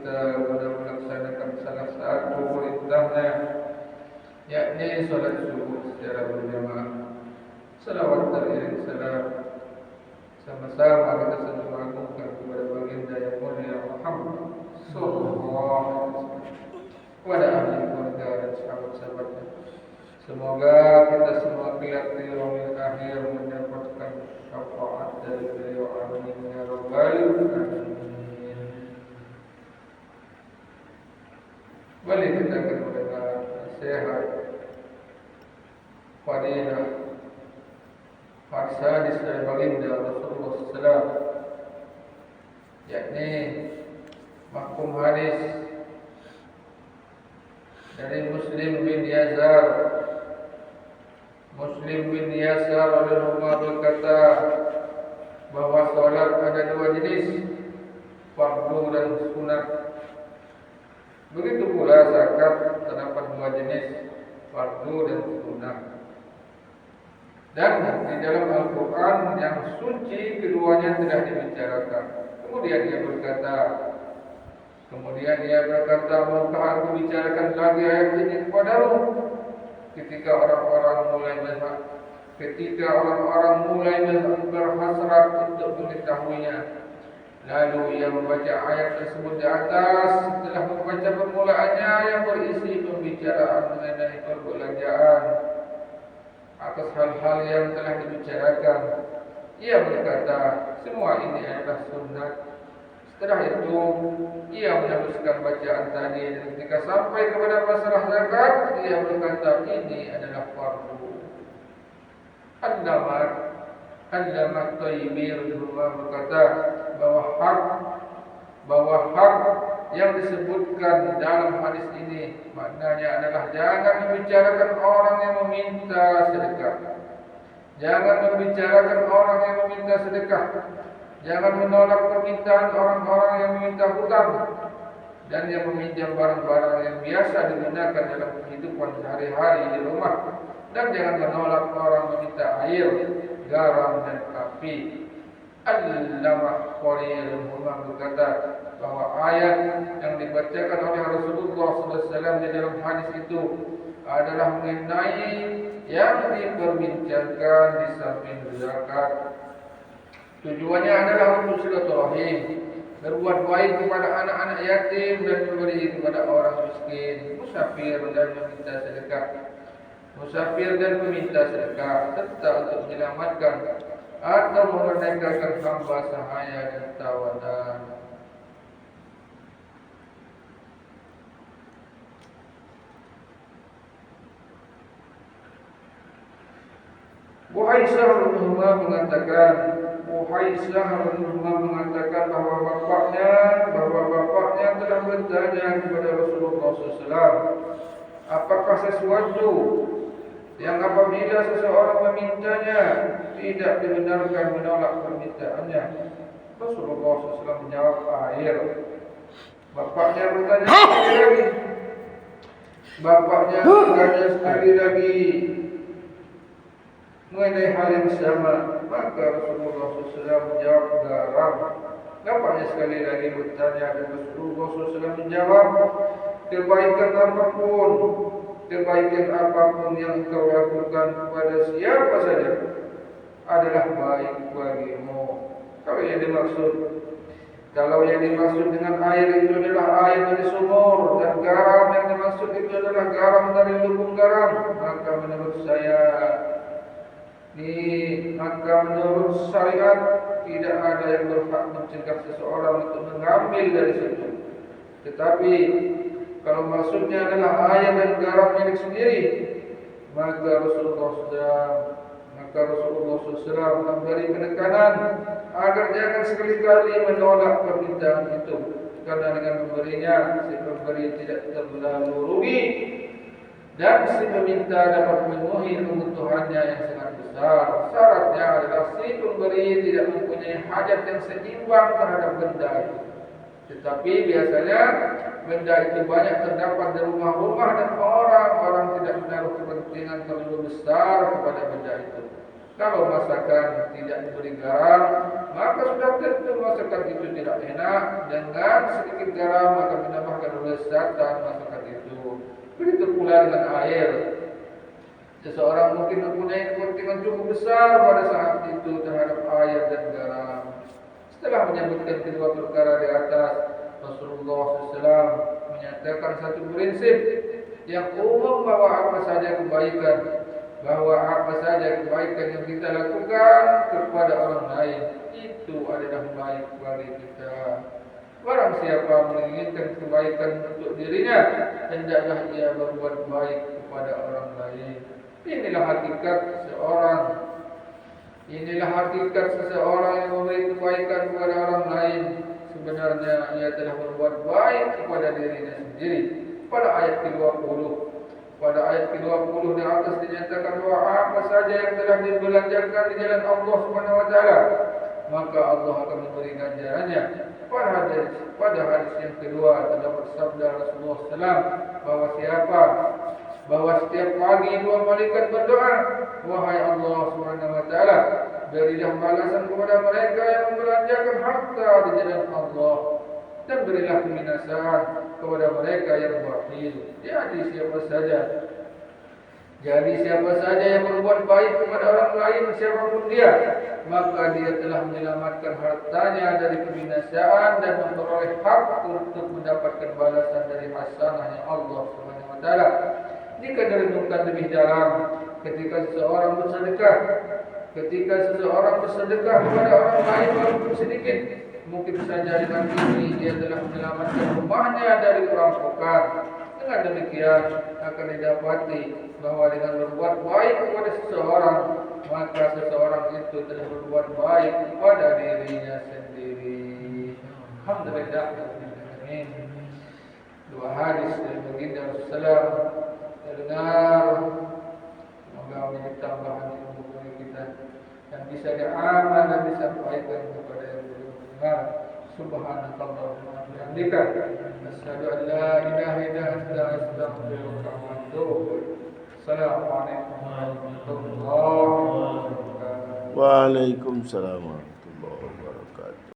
kita kepada melaksanakan salah satu perintahnya, yakni salat subuh secara berjamaah. Salawat teriring salam sama-sama kita selalu mengagungkan kepada baginda yang mulia Muhammad sallallahu alaihi wasallam, kepada ahli keluarga dan sahabat-sahabatnya. Semoga kita semua kelak di yaumil akhir mendapatkan syafaat dari beliau. Amin ya rabbal alamin. Mari kita akan mendengar nasihat fadilah hadis dari baginda Rasulullah SAW, yakni mahkum hadis dari Muslim bin Yazar. Muslim bin Yazar radhiyallahu berkata bahwa salat ada dua jenis, fardu dan sunat. Begitu pula zakat terdapat dua jenis, fardu dan sunat. Dan di dalam Al-Quran yang suci keduanya telah dibicarakan. Kemudian dia berkata, maukah aku bicarakan lagi ayat ini kepadamu? Ketika orang-orang mulai berhasrat untuk mengetahuinya, lalu ia membaca ayat tersebut di atas. Setelah membaca permulaannya yang berisi pembicaraan mengenai perbelanjaan atas hal-hal yang telah dibicarakan, ia berkata, semua ini adalah sunnat. Setelah itu ia meneruskan bacaan tadi, dan ketika sampai kepada masalah zakat, ia berkata, ini adalah fardu. Al-Lamah Tayyibir berkata bahwa hak yang disebutkan dalam hadis ini maknanya adalah jangan membicarakan orang yang meminta sedekah. Jangan membicarakan orang yang meminta sedekah. Jangan menolak permintaan orang-orang yang meminta hutang dan yang meminjam barang-barang yang biasa digunakan dalam kehidupan sehari-hari di rumah. Dan jangan menolak orang meminta air, garam dan api. Al-Lamah Tayyibir berkata bahwa ayat yang dibacakan oleh Rasulullah SAW di dalam hadis itu adalah mengenai yang diperbincangkan di samping zakat. Tujuannya adalah untuk silaturahim, berbuat baik kepada anak-anak yatim dan memberi kepada orang miskin, musafir dan peminta sedekah, serta untuk menyelamatkan atau memerdekakan hamba sahaya dan tawanan. Buhaisah mengatakan bahwa bapaknya telah bertanya kepada Rasulullah SAW, apakah sesuatu yang apabila seseorang memintanya tidak dibenarkan menolak permintaannya? Rasulullah SAW menjawab, air. Bapaknya bertanya sekali lagi mengenai hal yang sama. Maka Rasulullah SAW menjawab, garam. Bapaknya sekali lagi bertanya dan Rasulullah SAW menjawab, kebaikan apapun yang engkau lakukan kepada siapa saja adalah baik bagimu. Kalau yang dimaksud dengan air itu adalah air dari sumur, dan garam yang dimaksud itu adalah garam dari lubung garam, maka menurut syariat tidak ada yang berhak mencegah seseorang untuk mengambil dari situ. Tetapi kalau maksudnya adalah air dan garam milik sendiri, maka Rasulullah SAW memberi penekanan agar jangan sekali-kali menolak permintaan itu, karena dengan memberinya si pemberi tidak terlalu rugi dan si peminta dapat memenuhi kebutuhannya yang sangat besar. Syaratnya adalah si pemberi tidak mempunyai hajat yang seimbang terhadap benda itu. Tetapi biasanya benda itu banyak terdapat di rumah-rumah dan orang-orang tidak menaruh kepentingan terlalu besar kepada benda itu. Kalau masakan tidak diberi garam, maka sudah tentu masakan itu tidak enak. Dengan sedikit garam maka menambahkan kelezatan masakan itu. Begitu pula dengan air. Seseorang mungkin mempunyai kepentingan cukup besar pada saat itu terhadap air dan garam. Setelah menyebutkan kedua perkara di atas, Rasulullah SAW menyatakan satu prinsip yang umum bahwa apa saja kebaikan yang kita lakukan kepada orang lain itu adalah baik bagi kita. Barang siapa menginginkan kebaikan untuk dirinya, hendaklah ia berbuat baik kepada orang lain. Inilah hakikat seseorang yang memberi kebaikan kepada orang lain. Sebenarnya ia telah berbuat baik kepada dirinya sendiri. Pada ayat ke-20 di atas dinyatakan bahwa apa saja yang telah dibelanjakan di jalan Allah Subhanahu wa taala, maka Allah akan memberi ganjarannya. Pada hadis yang kedua terdapat sabda Rasulullah SAW bahwa setiap pagi dua malaikat berdoa, wahai Allah Subhanahu wa taala, berilah balasan kepada mereka yang membelanjakan harta di jalan Allah, dan berilah kebinasaan kepada mereka yang bakhil. Jadi siapa saja yang berbuat baik kepada orang lain, siapapun dia, maka dia telah menyelamatkan hartanya dari kebinasaan dan memperoleh hak untuk mendapatkan balasan dari hasanahnya Allah Subhanahu wa taala. Jika direnungkan lebih dalam, ketika seseorang bersedekah kepada orang lain walaupun sedikit, mungkin saja dengan ini dia telah menyelamatkan rumahnya dari perampokan. Dengan demikian akan didapati bahwa dengan berbuat baik kepada seseorang, maka seseorang itu telah berbuat baik kepada dirinya sendiri. Alhamdulillah. Amin. Dua hadis dari baginda Rasulullah terdengar, semoga menjadi tambahan ilmu bagi kita yang bisa diamal dan disampaikan kepada yang belum dengar. Subhanallah. Andika asyhadu an la ilaha illa anta astaghfiruka wa atubu ilaik. Assalamualaikum warahmatullahi wabarakatuh. Waalaikumsalam.